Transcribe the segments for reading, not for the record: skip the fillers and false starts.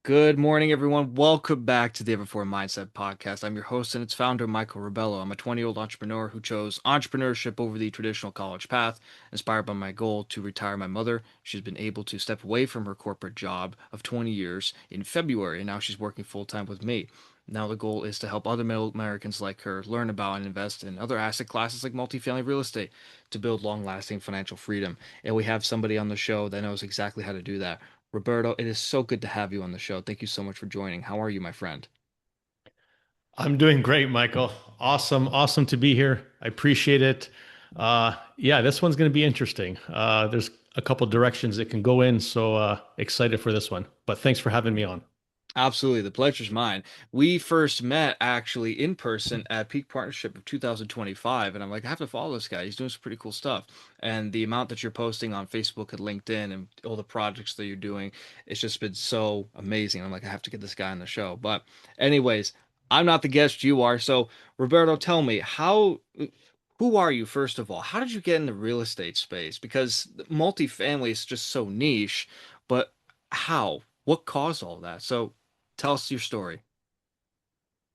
Good morning, everyone. Welcome back to the Ever4 Mindset Podcast. I'm your host and its founder, Michael Ribello. I'm a 20-year-old entrepreneur who chose entrepreneurship over the traditional college path, inspired by my goal to retire my mother. She's been able to step away from her corporate job of 20 years in February, and now she's working full-time with me. Now the goal is to help other middle Americans like her learn about and invest in other asset classes like multifamily real estate to build long-lasting financial freedom. And we have somebody on the show that knows exactly how to do that. Roberto, it is so good to have you on the show. Thank you so much for joining. How are you, my friend? I'm doing great, Michael. Awesome to be here. I appreciate it. Yeah, this one's going to be interesting. There's a couple directions it can go in, so excited for this one. But thanks for having me on. Absolutely. The pleasure's mine. We first met actually in person at Peak Partnership of 2025, and I'm like, I have to follow this guy. He's doing some pretty cool stuff. And the amount that you're posting on Facebook and LinkedIn and all the projects that you're doing, it's just been so amazing. I'm like, I have to get this guy on the show. But anyways, I'm not the guest, you are. So, Roberto, tell me, who are you, first of all? How did you get in the real estate space? Because multifamily is just so niche, but how? What caused all that? So tell us your story.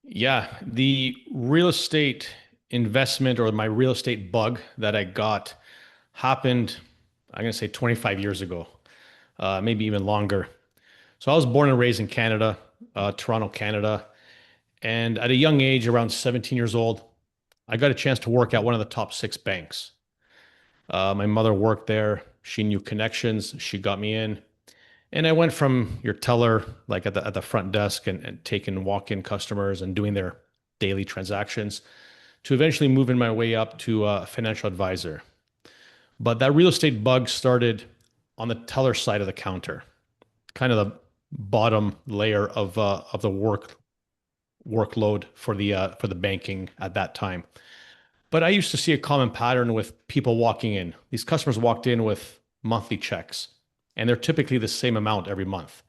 Yeah, the real estate investment or my real estate bug that I got happened, I'm going to say 25 years ago, maybe even longer. So I was born and raised in Canada, Toronto, Canada. And at a young age, around 17 years old, I got a chance to work at one of the top six banks. My mother worked there. She knew connections. She got me in. And I went from your teller, like at the front desk and taking walk-in customers and doing their daily transactions to eventually moving my way up to a financial advisor. But that real estate bug started on the teller side of the counter, kind of the bottom layer of the workload for the banking at that time. But I used to see a common pattern with people walking in. These customers walked in with monthly checks, and they're typically the same amount every month.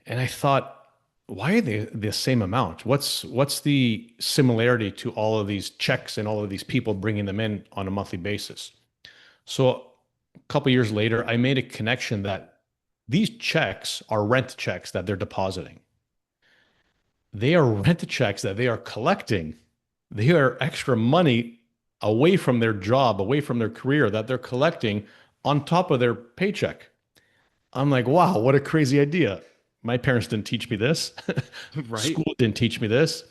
And I thought, why are they the same amount? What's the similarity to all of these checks and all of these people bringing them in on a monthly basis? So a couple years later, I made a connection that these checks are rent checks that they're depositing. They are rent checks that they are collecting. They are extra money away from their job, away from their career that they're collecting on top of their paycheck. I'm like, wow, what a crazy idea. My parents didn't teach me this. Right? School didn't teach me this.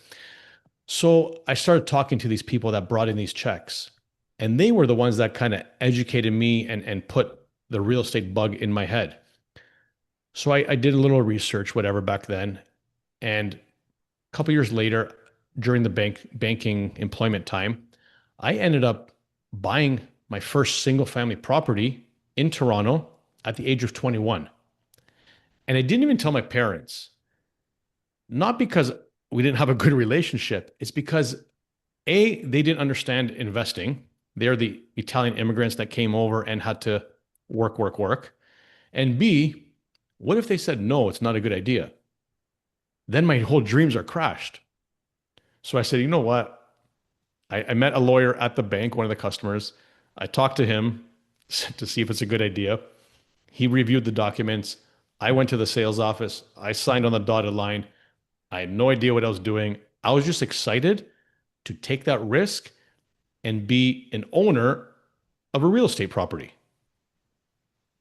So I started talking to these people that brought in these checks, and they were the ones that kind of educated me and put the real estate bug in my head. So I did a little research, whatever, back then. And a couple years later, during the banking employment time, I ended up buying my first single family property in Toronto at the age of 21. And I didn't even tell my parents, not because we didn't have a good relationship. It's because A, they didn't understand investing. They're the Italian immigrants that came over and had to work. And B, what if they said, no, it's not a good idea? Then my whole dreams are crashed. So I said, you know what? I met a lawyer at the bank, one of the customers. I talked to him to see if it's a good idea. He reviewed the documents. I went to the sales office. I signed on the dotted line. I had no idea what I was doing. I was just excited to take that risk and be an owner of a real estate property.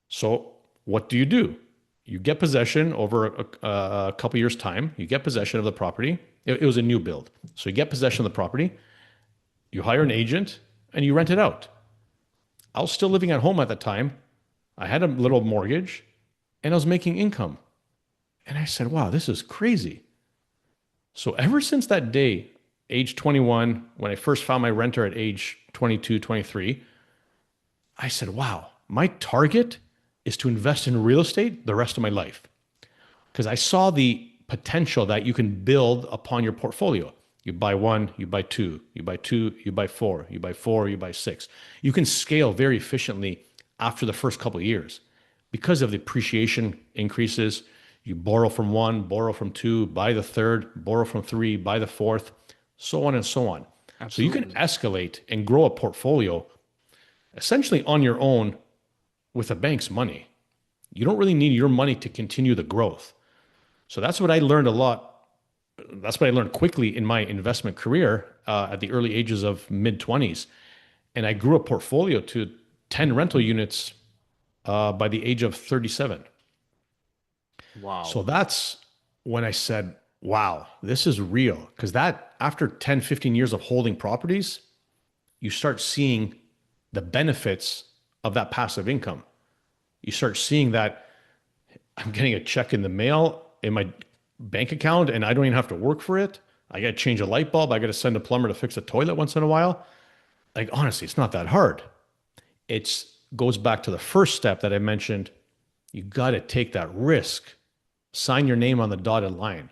So, what do? You get possession over a couple years' time. You get possession of the property. It was a new build. So, you get possession of the property, you hire an agent, and you rent it out. I was still living at home at the time. I had a little mortgage and I was making income. And I said, wow, this is crazy. So ever since that day, age 21, when I first found my renter at age 22, 23, I said, wow, my target is to invest in real estate the rest of my life. Because I saw the potential that you can build upon your portfolio. You buy one, you buy two, you buy two, you buy four, you buy four, you buy six. You can scale very efficiently after the first couple of years because of the appreciation increases. You borrow from one, borrow from two, buy the third, borrow from three, buy the fourth, so on and so on. So you can Absolutely. escalate and grow a portfolio essentially on your own with a bank's money. You don't really need your money to continue the growth. So that's what I learned a lot. That's what I learned quickly in my investment career at the early ages of mid 20s. And I grew a portfolio to 10 rental units by the age of 37. Wow. So that's when I said, wow, this is real. Because that, after 10, 15 years of holding properties, you start seeing the benefits of that passive income. You start seeing that I'm getting a check in the mail in my bank account and I don't even have to work for it. I got to change a light bulb. I got to send a plumber to fix a toilet once in a while. Like, honestly, it's not that hard. It goes back to the first step that I mentioned. You got to take that risk, sign your name on the dotted line.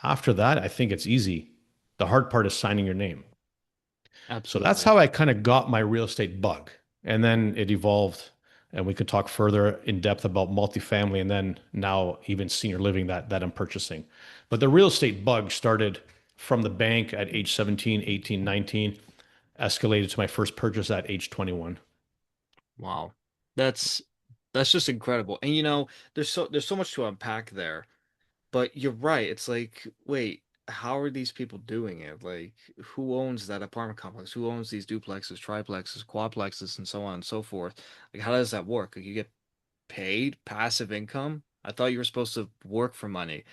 After that, I think it's easy. The hard part is signing your name. So that's Absolutely. how I kind of got my real estate bug. And then it evolved, and we could talk further in depth about multifamily and then now even senior living that I'm purchasing. But the real estate bug started from the bank at age 17, 18, 19, escalated to my first purchase at age 21. Wow. That's that's just incredible. And there's so much to unpack there. But you're right. It's like, wait, how are these people doing it? Like, who owns that apartment complex? Who owns these duplexes, triplexes, quadplexes, and so on and so forth? Like, how does that work? Like, you get paid passive income? I thought you were supposed to work for money.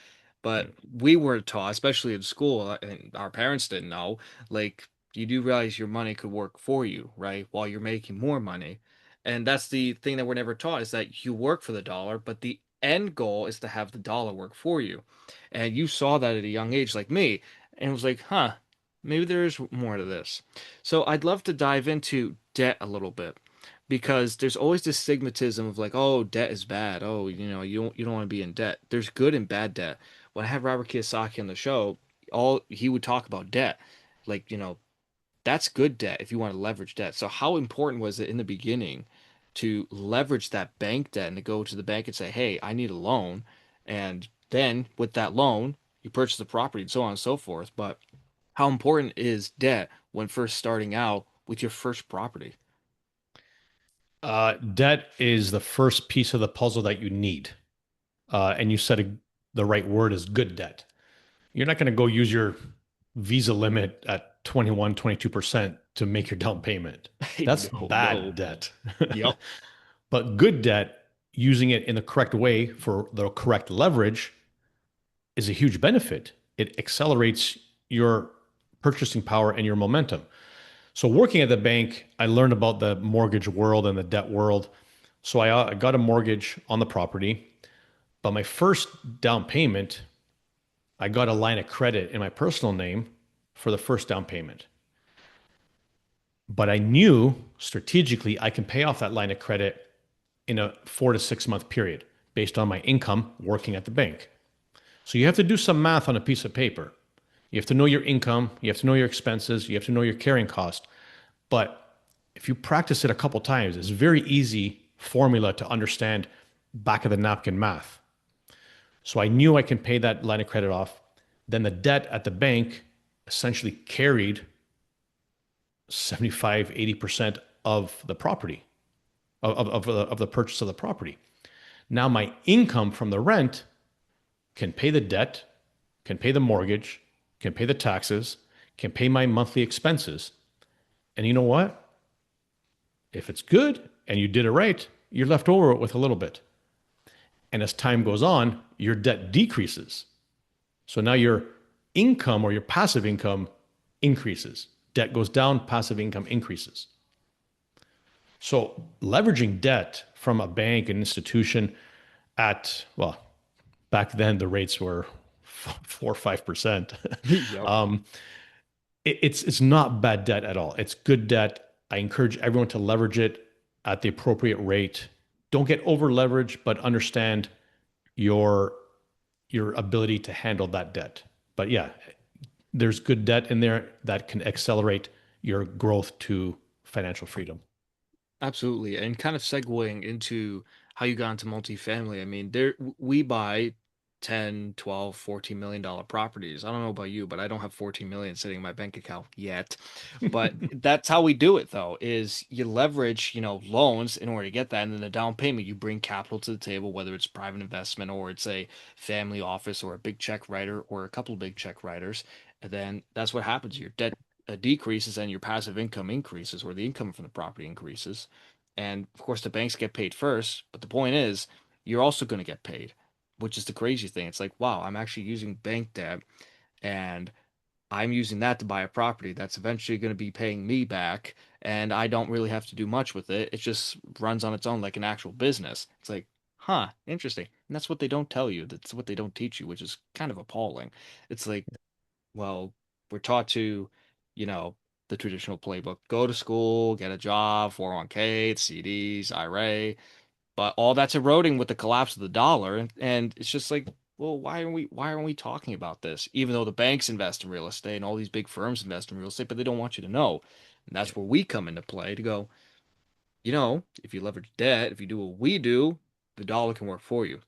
But we were taught, especially in school, and our parents didn't know, like, you do realize your money could work for you, right? While you're making more money. And that's the thing that we're never taught is that you work for the dollar, but the end goal is to have the dollar work for you. And you saw that at a young age, like me, and it was like, huh, maybe there is more to this. So I'd love to dive into debt a little bit because there's always this stigmatism of like, oh, debt is bad. Oh, you don't want to be in debt. There's good and bad debt. When I had Robert Kiyosaki on the show, all he would talk about debt, like that's good debt if you want to leverage debt. So how important was it in the beginning to leverage that bank debt and to go to the bank and say, hey, I need a loan, and then with that loan you purchase the property and so on and so forth. But how important is debt when first starting out with your first property? Debt is the first piece of the puzzle that you need. And you said the right word is good debt. You're not going to go use your Visa limit at 21, 22% to make your down payment. That's No, no. bad debt. Yep. But good debt, using it in the correct way for the correct leverage, is a huge benefit. It accelerates your purchasing power and your momentum. So, working at the bank, I learned about the mortgage world and the debt world. So, I got a mortgage on the property, but my first down payment, I got a line of credit in my personal name for the first down payment. But I knew strategically I can pay off that line of credit in a 4 to 6 month period based on my income working at the bank. So you have to do some math on a piece of paper. You have to know your income, you have to know your expenses, you have to know your carrying cost. But if you practice it a couple times, it's a very easy formula to understand back of the napkin math. So I knew I can pay that line of credit off. Then the debt at the bank essentially carried 75, 80% of the property, of the purchase of the property. Now my income from the rent can pay the debt, can pay the mortgage, can pay the taxes, can pay my monthly expenses. And you know what? If it's good and you did it right, you're left over with a little bit. And as time goes on, your debt decreases. So now your income or your passive income increases. Debt goes down, passive income increases. So leveraging debt from a bank, an institution at, well, back then the rates were 4 or 5%. Yep. It's not bad debt at all. It's good debt. I encourage everyone to leverage it at the appropriate rate. Don't get over leveraged, but understand your your ability to handle that debt. But yeah, there's good debt in there that can accelerate your growth to financial freedom. Absolutely. And kind of segueing into how you got into multifamily. I mean, we buy 10, 12, 14 million dollar properties. I don't know about you, but I don't have 14 million sitting in my bank account yet. But that's how we do it though, is you leverage, loans in order to get that. And then the down payment, you bring capital to the table, whether it's private investment or it's a family office or a big check writer or a couple of big check writers. And then that's what happens. Your debt decreases and your passive income increases, or the income from the property increases. And of course, the banks get paid first. But the point is, you're also going to get paid, which is the crazy thing. It's like, wow, I'm actually using bank debt and I'm using that to buy a property that's eventually going to be paying me back. And I don't really have to do much with it. It just runs on its own like an actual business. It's like, huh, interesting. And that's what they don't tell you. That's what they don't teach you, which is kind of appalling. It's like, well, we're taught to, you know, the traditional playbook, go to school, get a job, 401k, CDs, IRA, but all that's eroding with the collapse of the dollar. And it's just like, well, why aren't we talking about this? Even though the banks invest in real estate and all these big firms invest in real estate, but they don't want you to know. And that's where we come into play to go, if you leverage debt, if you do what we do, the dollar can work for you.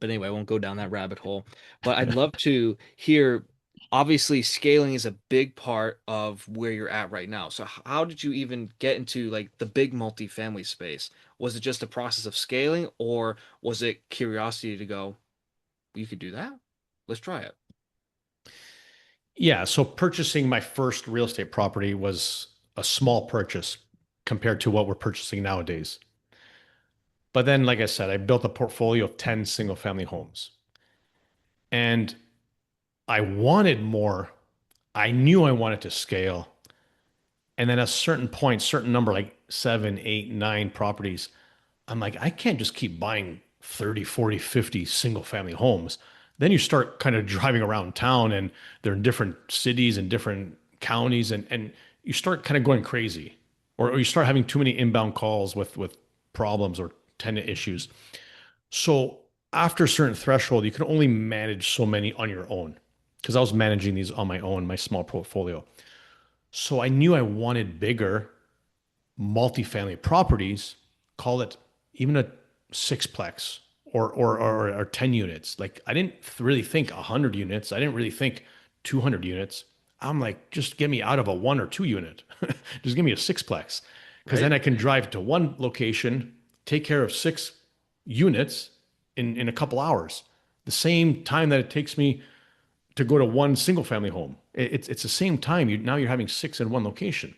But anyway, I won't go down that rabbit hole. But I'd love to hear, obviously, scaling is a big part of where you're at right now. So how did you even get into like the big multifamily space? Was it just a process of scaling, or was it curiosity to go, you could do that? Let's try it. Yeah. So purchasing my first real estate property was a small purchase compared to what we're purchasing nowadays. But then, like I said, I built a portfolio of 10 single family homes and I wanted more. I knew I wanted to scale. And then at a certain point, certain number, like seven, eight, nine properties, I'm like, I can't just keep buying 30, 40, 50 single family homes. Then you start kind of driving around town and they're in different cities and different counties and you start kind of going crazy or you start having too many inbound calls with problems or tenant issues. So after a certain threshold, you can only manage so many on your own because I was managing these on my own, my small portfolio. So I knew I wanted bigger multifamily properties, call it even a sixplex or 10 units. Like I didn't really think 100 units. I didn't really think 200 units. I'm like, just get me out of a 1 or 2 unit. Just give me a sixplex. Because then Right? I can drive to one location, take care of 6 units in a couple hours. The same time that it takes me to go to one single family home. It's the same time. Now you're having 6 in one location.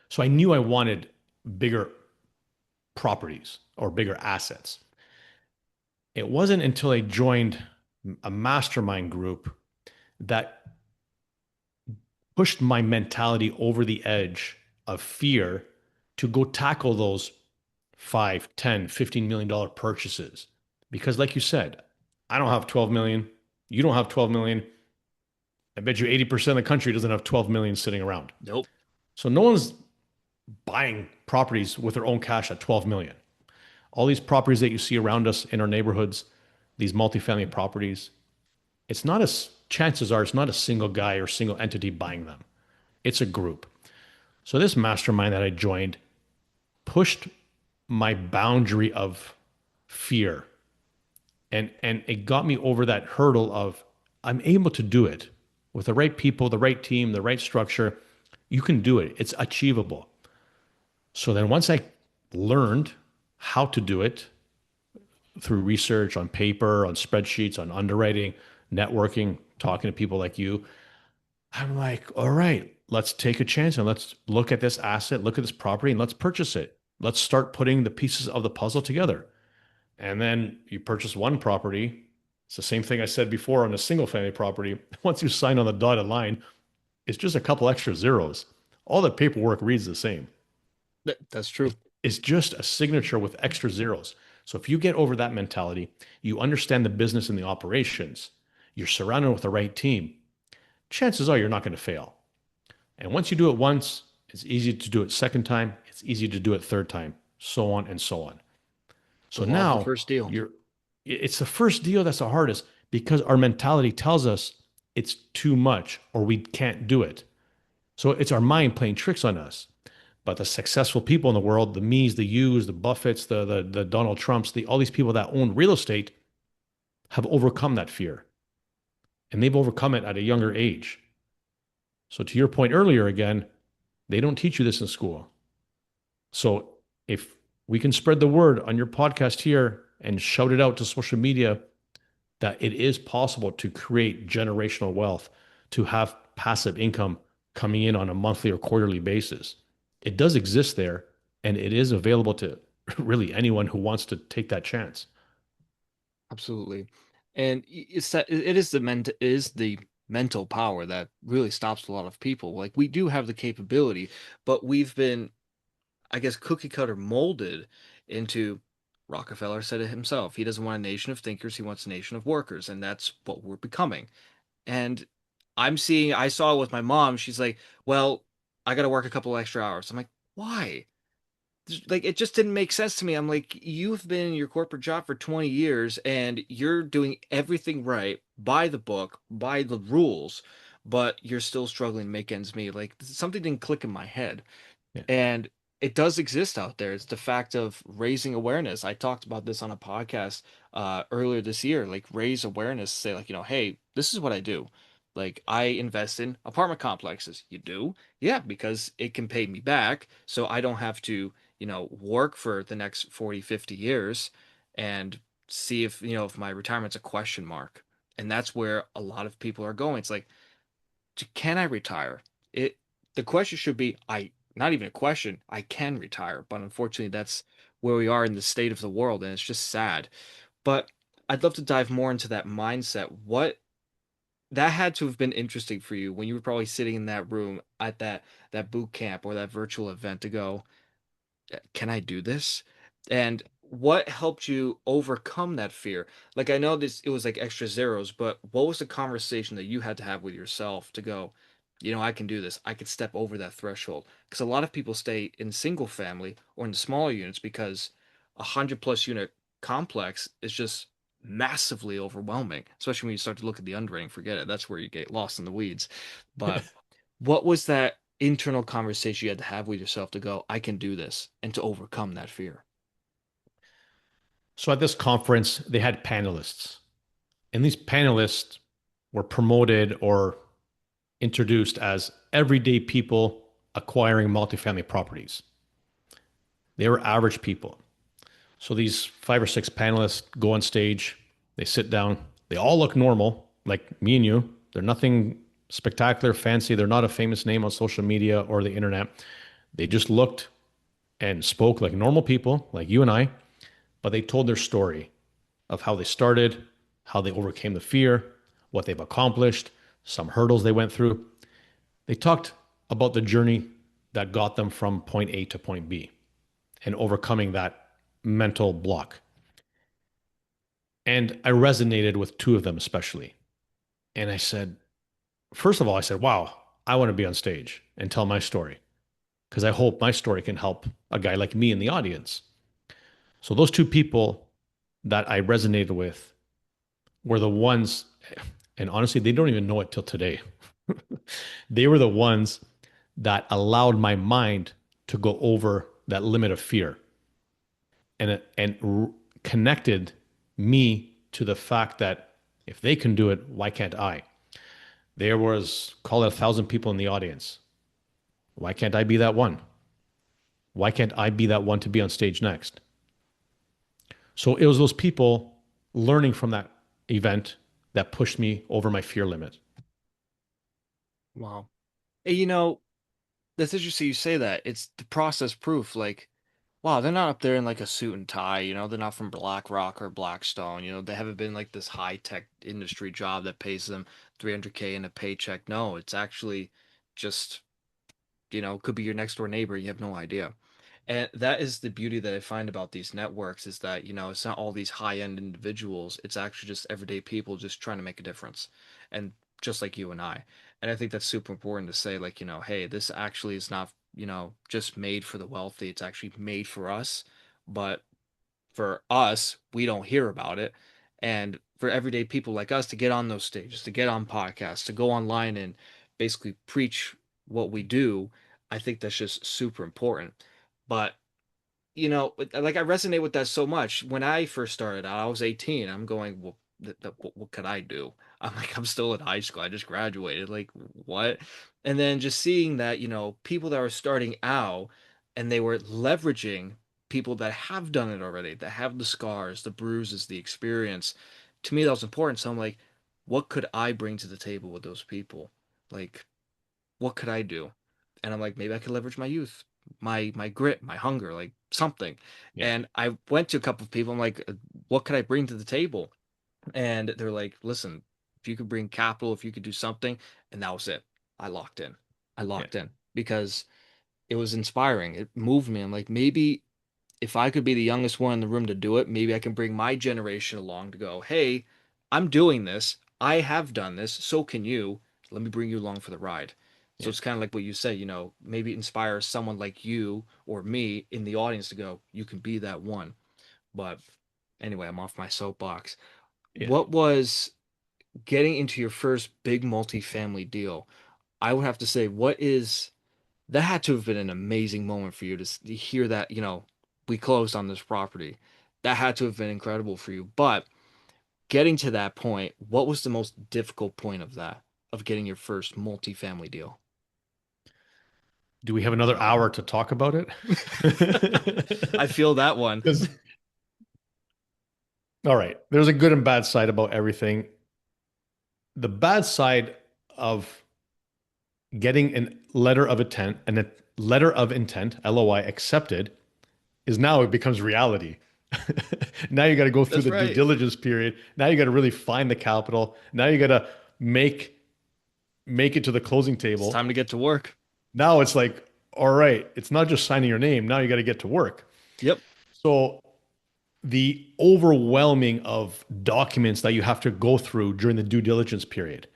So I knew I wanted bigger properties or bigger assets. It wasn't until I joined a mastermind group that pushed my mentality over the edge of fear to go tackle those 5, 10, $15 million purchases. Because like you said, I don't have 12 million. You don't have 12 million. I bet you 80% of the country doesn't have 12 million sitting around. Nope. So no one's buying properties with their own cash at 12 million. All these properties that you see around us in our neighborhoods, these multifamily properties, it's not as chances are it's not a single guy or single entity buying them. It's a group. So this mastermind that I joined pushed my boundary of fear and it got me over that hurdle of I'm able to do it with the right people, the right team, the right structure. You can do it. It's achievable. So then once I learned how to do it through research on paper, on spreadsheets, on underwriting, networking, talking to people like you, I'm like, all right, let's take a chance and let's look at this asset, look at this property, and let's purchase it. Let's start putting the pieces of the puzzle together. And then you purchase one property. It's the same thing I said before on a single family property. Once you sign on the dotted line, it's just a couple extra zeros. All the paperwork reads the same. That's true. It's just a signature with extra zeros. So if you get over that mentality, you understand the business and the operations, you're surrounded with the right team, chances are you're not going to fail. And once you do it once, it's easy to do it second time, it's easy to do it third time, so on and so on. The So law of the now first deal. it's the first deal that's the hardest because our mentality tells us it's too much or we can't do it. So it's our mind playing tricks on us. But the successful people in the world, the me's, the you's, the Buffetts, the Donald Trumps, all these people that own real estate have overcome that fear. and they've overcome it at a younger age. So to your point earlier again, they don't teach you this in school. So if we can spread the word on your podcast here and shout it out to social media that it is possible to create generational wealth, to have passive income coming in on a monthly or quarterly basis. It does exist there, and it is available to really anyone who wants to take that chance. Absolutely. And it's that it is it is the mental power that really stops a lot of people. Like we do have the capability, but we've been, I guess, cookie cutter molded into Rockefeller said it himself. He doesn't want a nation of thinkers, he wants a nation of workers, and that's what we're becoming. And I saw it with my mom. She's like, "Well, I got to work a couple extra hours." I'm like, "Why?" Like it just didn't make sense to me. I'm like, you've been in your corporate job for 20 years and you're doing everything right by the book, by the rules, but you're still struggling to make ends meet. Like something didn't click in my head. Yeah. And it does exist out there. It's the fact of raising awareness. I talked about this on a podcast earlier this year, like raise awareness, say like, hey, this is what I do. Like I invest in apartment complexes. You do? Yeah, because it can pay me back. So I don't have to, work for the next 40, 50 years and see if, if my retirement's a question mark. And that's where a lot of people are going. It's like, can I retire? It the question should be I not even a question, I can retire, but unfortunately that's where we are in the state of the world and it's just sad. But I'd love to dive more into that mindset. What that had to have been interesting for you when you were probably sitting in that room at that boot camp or that virtual event to go, can I do this? And what helped you overcome that fear? Like I know this it was like extra zeros, but what was the conversation that you had to have with yourself to go, I can do this. I could step over that threshold. Because a lot of people stay in single family or in smaller units because 100+ unit complex is just massively overwhelming, especially when you start to look at the underwriting, forget it. That's where you get lost in the weeds. But what was that internal conversation you had to have with yourself to go, I can do this, and to overcome that fear? So at this conference, they had panelists, and these panelists were promoted or introduced as everyday people acquiring multifamily properties. They were average people. So these five or six panelists go on stage, they sit down, they all look normal, like me and you. They're nothing spectacular, fancy. They're not a famous name on social media or the internet. They just looked and spoke like normal people, like you and I, but they told their story of how they started, how they overcame the fear, what they've accomplished, some hurdles they went through. They talked about the journey that got them from point A to point B and overcoming that mental block. And I resonated with two of them especially. And I said, first of all, I said, wow, I want to be on stage and tell my story because I hope my story can help a guy like me in the audience. So those two people that I resonated with were the ones, and honestly, they don't even know it till today. They were the ones that allowed my mind to go over that limit of fear and connected me to the fact that if they can do it, why can't I? There was, call it 1,000 people in the audience. Why can't I be that one? Why can't I be that one to be on stage next? So it was those people learning from that event that pushed me over my fear limit. Wow. And, that's interesting you say that. It's the process proof. Like, wow, they're not up there in like a suit and tie, they're not from BlackRock or Blackstone, they haven't been like this high tech industry job that pays them 300K in a paycheck. No, it's actually just, could be your next door neighbor. You have no idea. And that is the beauty that I find about these networks is that, it's not all these high-end individuals. It's actually just everyday people just trying to make a difference. And just like you and I. And I think that's super important to say, like, hey, this actually is not, just made for the wealthy. It's actually made for us. But for us, we don't hear about it. And for everyday people like us to get on those stages, to get on podcasts, to go online and basically preach what we do, I think that's just super important. But, like I resonate with that so much. When I first started out, I was 18. I'm going, well, what could I do? I'm like, I'm still in high school. I just graduated. Like, what? And then just seeing that, people that are starting out and they were leveraging people that have done it already, that have the scars, the bruises, the experience. To me, that was important. So I'm like, what could I bring to the table with those people? Like, what could I do? And I'm like, maybe I could leverage my youth, my grit, my hunger, like something. Yeah. And I went to a couple of people. I'm like, what could I bring to the table? And they're like, listen, if you could bring capital, if you could do something, and that was it. I locked in. I Yeah. locked in because it was inspiring. It moved me. I'm like, maybe if I could be the youngest one in the room to do it, maybe I can bring my generation along to go, hey, I'm doing this. I have done this. So can you. Let me bring you along for the ride. So Yeah. it's kind of like what you said, maybe inspire someone like you or me in the audience to go, you can be that one. But anyway, I'm off my soapbox. Yeah. What was getting into your first big multifamily deal? I would have to say, that had to have been an amazing moment for you to hear that, we closed on this property. That had to have been incredible for you. But getting to that point, what was the most difficult point of that, of getting your first multifamily deal? Do we have another hour to talk about it? I feel that one. Because, all right, there's a good and bad side about everything. The bad side of getting a letter of intent and a letter of intent, LOI, accepted is now it becomes reality. Now you got to go through That's the due right. diligence period. Now you got to really find the capital. Now you got to make make it to the closing It's table. time to get to work. Now it's like, all right, it's not just signing your name. Now you got to get to work. Yep. So the overwhelming of documents that you have to go through during the due diligence period,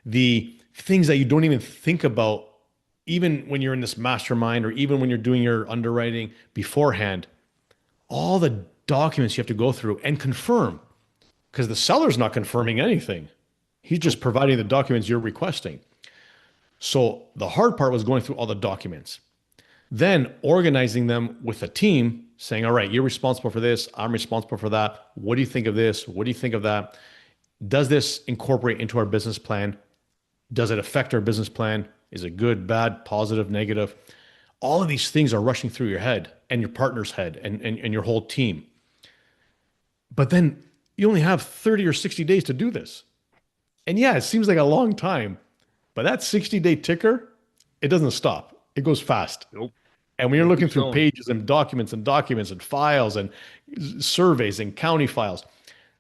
the things that you don't even think about, even when you're in this mastermind or even when you're doing your underwriting beforehand, all the documents you have to go through and confirm because the seller's not confirming anything. He's just Nope. providing the documents you're requesting. So the hard part was going through all the documents, then organizing them with a team saying, all right, you're responsible for this. I'm responsible for that. What do you think of this? What do you think of that? Does this incorporate into our business plan? Does it affect our business plan? Is it good, bad, positive, negative? All of these things are rushing through your head and your partner's head and your whole team. But then you only have 30 or 60 days to do this. And yeah, it seems like a long time, but that 60-day ticker, it doesn't stop. It goes fast. Nope. And when you're It looking keeps through going. pages and documents and files and surveys and county files.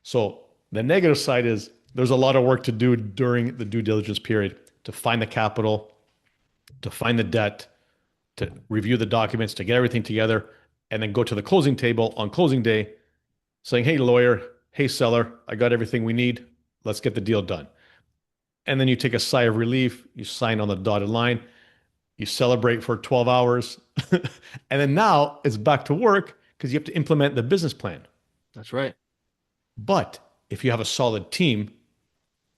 So the negative side is there's a lot of work to do during the due diligence period to find the capital, to find the debt, to review the documents, to get everything together, and then go to the closing table on closing day saying, hey, lawyer, hey, seller, I got everything we need. Let's get the deal done. And then you take a sigh of relief, you sign on the dotted line, you celebrate for 12 hours, and then now it's back to work because you have to implement the business plan. That's right. But if you have a solid team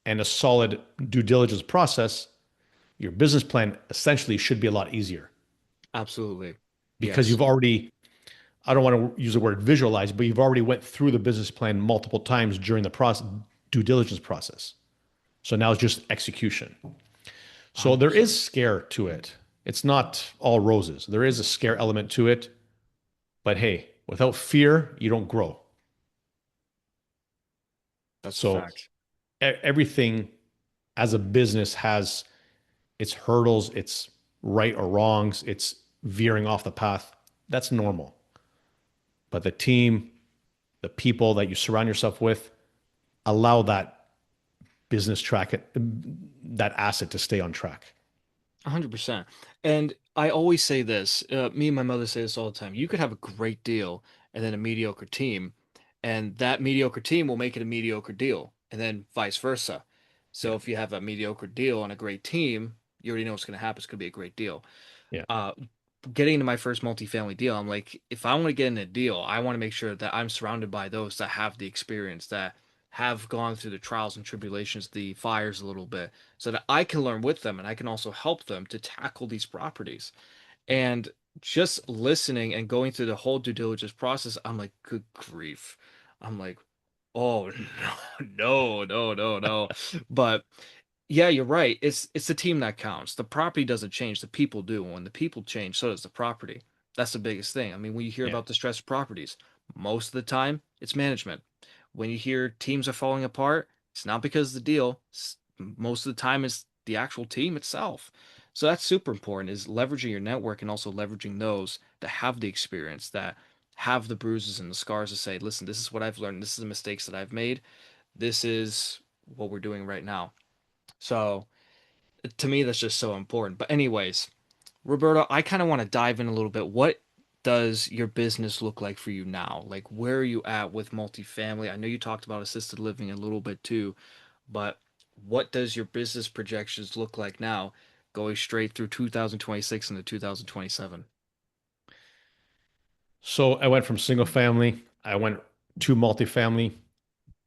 and a solid due diligence process, your business plan essentially should be a lot easier Absolutely. because Yes. you've already, I don't want to use the word visualize, but you've already went through the business plan multiple times during the process, due diligence process. So now it's just execution. So there 100%. is scare to it. It's not all roses. There is a scare element to it, but hey, without fear, you don't grow. That's a So fact. everything as a business has its hurdles, its right or wrongs, it's veering off the path. That's normal. But the team, the people that you surround yourself with, allow that business track, that asset to stay on track. 100%. And I always say this, me and my mother say this all the time. You could have a great deal and then a mediocre team, and that mediocre team will make it a mediocre deal, and then vice versa. So Yeah. if you have a mediocre deal and a great team, you already know what's going to happen. It's going to be a great deal. Yeah. uh Getting into my first multifamily deal, I'm like, if I want to get in a deal, I want to make sure that I'm surrounded by those that have the experience, that have gone through the trials and tribulations, the fires a little bit, so that I can learn with them and I can also help them to tackle these properties. Yeah. And just listening and going through the whole due diligence process, I'm like, good grief. I'm like, Oh no, no, no, no, no. But yeah, you're right. It's the team that counts. The property doesn't change, the people do. When the people change, so does the property. That's the biggest thing. I mean, when you hear Yeah. about distressed properties, most of the time it's management. When you hear teams are falling apart, it's not because of the deal. Most of the time it's the actual team itself. So that's super important is leveraging your network and also leveraging those that have the experience, that have the bruises and the scars to say, listen, this is what I've learned. This is the mistakes that I've made. This is what we're doing right now. So to me, that's just so important. But anyways, Roberto, I kind of want to dive in a little bit. What does your business look like for you now? Like, where are you at with multifamily? I know you talked about assisted living a little bit too, but what does your business projections look like now, going straight through 2026 into 2027? So I went from single family, I went to multifamily,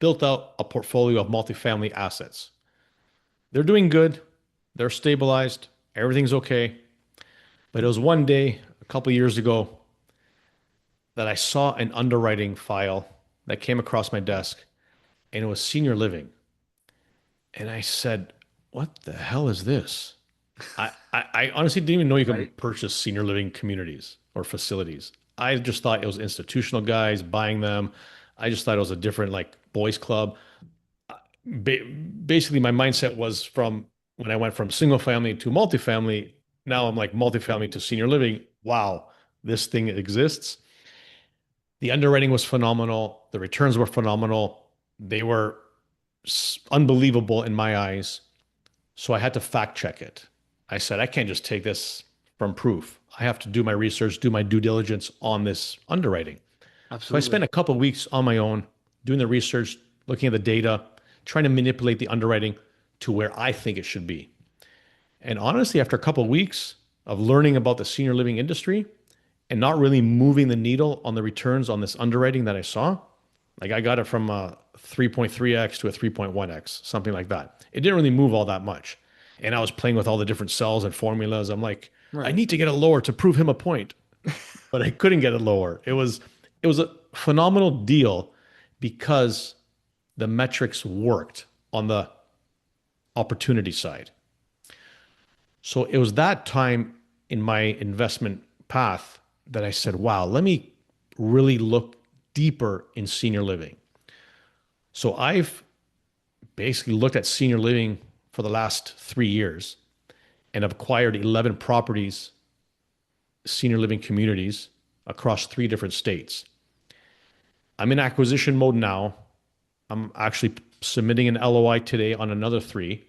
built out a portfolio of multifamily assets. They're doing good, they're stabilized, everything's okay. But it was one day a couple of years ago that I saw an underwriting file that came across my desk, and it was senior living. And I said, what the hell is this? I honestly didn't even know you can Right? purchase senior living communities or facilities. I just thought it was institutional guys buying them. I just thought it was a different like boys club. Ba Basically, my mindset was from when I went from single family to multifamily. Now I'm like multifamily to senior living. Wow, this thing exists. The underwriting was phenomenal. The returns were phenomenal. They were unbelievable in my eyes. So I had to fact check it. I said, I can't just take this from proof. I have to do my research, do my due diligence on this underwriting. So I spent Absolutely. a couple of weeks on my own doing the research, looking at the data, trying to manipulate the underwriting to where I think it should be. And honestly, after a couple of weeks of learning about the senior living industry and not really moving the needle on the returns on this underwriting that I saw, like I got it from a 3.3x to a 3.1x, something like that. It didn't really move all that much. And I was playing with all the different cells and formulas. I'm like, I Right. need to get it lower to prove him a point, but I couldn't get it lower. It was a phenomenal deal because the metrics worked on the opportunity side. So it was that time in my investment path that I said, wow, let me really look deeper in senior living. So I've basically looked at senior living for the last 3 years and have acquired 11 properties, senior living communities across 3 different states. I'm in acquisition mode now. I'm actually submitting an LOI today on another three,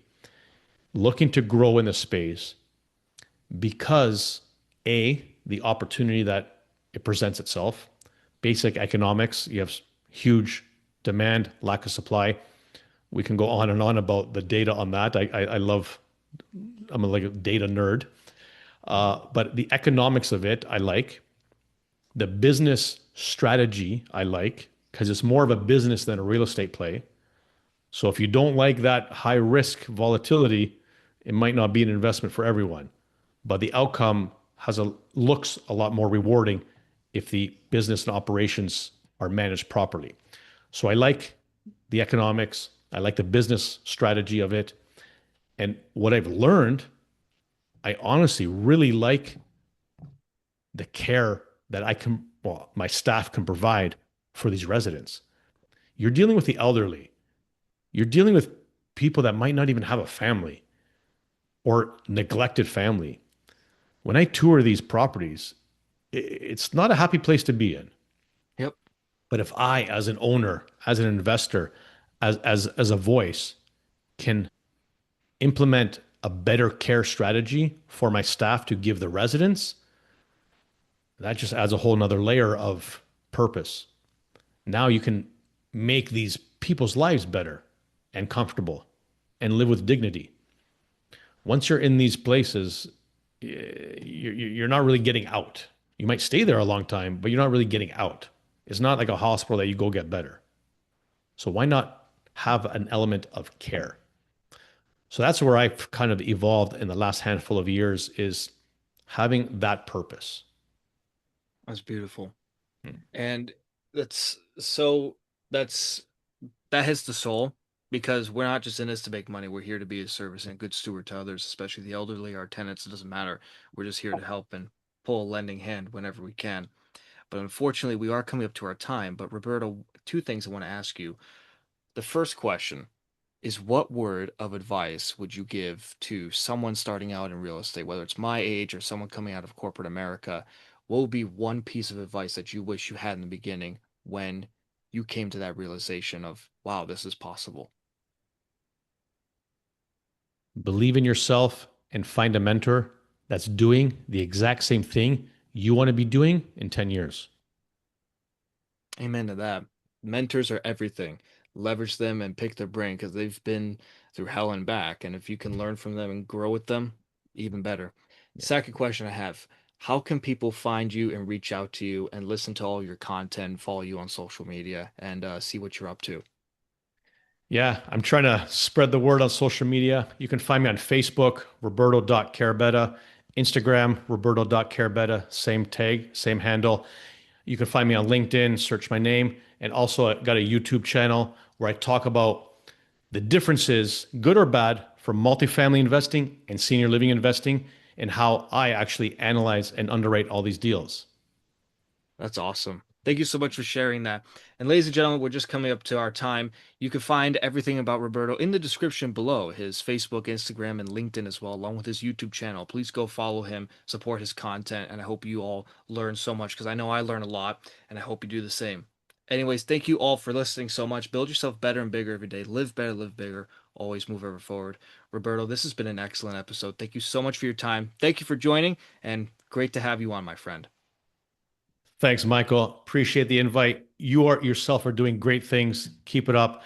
looking to grow in the space because A, the opportunity that it presents itself, basic economics, you have huge demand, lack of supply. We can go on and on about the data on that. I love, I'm like a data nerd. But the economics of it, I like. The business strategy, I like, because it's more of a business than a real estate play. So if you don't like that high risk volatility, it might not be an investment for everyone. But the outcome looks a lot more rewarding if the business and operations are managed properly. So I like the economics, I like the business strategy of it. And what I've learned, I honestly really like the care that well, my staff can provide for these residents. You're dealing with the elderly. You're dealing with people that might not even have a family or neglected family. When I tour these properties, it's not a happy place to be in. Yep. But if I, as an owner, as an investor, as a voice, can implement a better care strategy for my staff to give the residents, that just adds a whole nother layer of purpose. Now you can make these people's lives better and comfortable and live with dignity. Once you're in these places, you're not really getting out. You might stay there a long time, but you're not really getting out. It's not like a hospital that you go get better. So why not have an element of care? So that's where I've kind of evolved in the last handful of years is having that purpose. That's beautiful. Hmm. And that's so that's That hits the soul because we're not just in this to make money. We're here to be a service and a good steward to others, especially the elderly, our tenants. It doesn't matter. We're just here to help and pull a lending hand whenever we can. But unfortunately, we are coming up to our time. But Roberto, two things I want to ask you. The first question is, what word of advice would you give to someone starting out in real estate, whether it's my age or someone coming out of corporate America? What would be one piece of advice that you wish you had in the beginning when you came to that realization of, wow, this is possible? Believe in yourself and find a mentor that's doing the exact same thing you want to be doing in 10 years. Amen to that. Mentors are everything. Leverage them and pick their brain because they've been through hell and back. And if you can learn from them and grow with them, even better. Yeah. Second question I have, how can people find you and reach out to you and listen to all your content, follow you on social media, and see what you're up to? Yeah, I'm trying to spread the word on social media. You can find me on Facebook, Roberto.Carabetta, Instagram, Roberto.Carabetta, same tag, same handle. You can find me on LinkedIn, search my name, and also I got a YouTube channel where I talk about the differences, good or bad, from multifamily investing and senior living investing and how I actually analyze and underwrite all these deals. That's awesome. Thank you so much for sharing that. And ladies and gentlemen, we're just coming up to our time. You can find everything about Roberto in the description below, his Facebook, Instagram, and LinkedIn as well, along with his YouTube channel. Please go follow him, support his content, and I hope you all learn so much because I know I learn a lot, and I hope you do the same. Anyways, thank you all for listening so much. Build yourself better and bigger every day. Live better, live bigger. Always move ever forward. Roberto, this has been an excellent episode. Thank you so much for your time. Thank you for joining, and great to have you on, my friend. Thanks, Michael. Appreciate the invite. You are yourself are doing great things. Keep it up.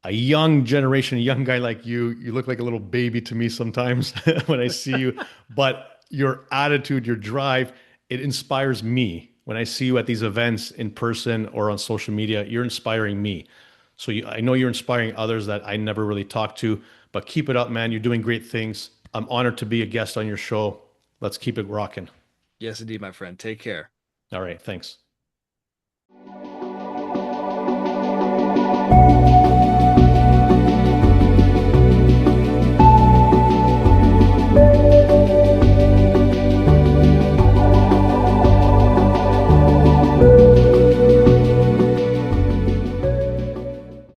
A young generation, a young guy like you look like a little baby to me sometimes when I see you. But your attitude, your drive, it inspires me. When I see you at these events in person or on social media, you're inspiring me. So I know you're inspiring others that I never really talked to, but keep it up, man. You're doing great things. I'm honored to be a guest on your show. Let's keep it rocking. Yes, indeed, my friend. Take care. All right. Thanks.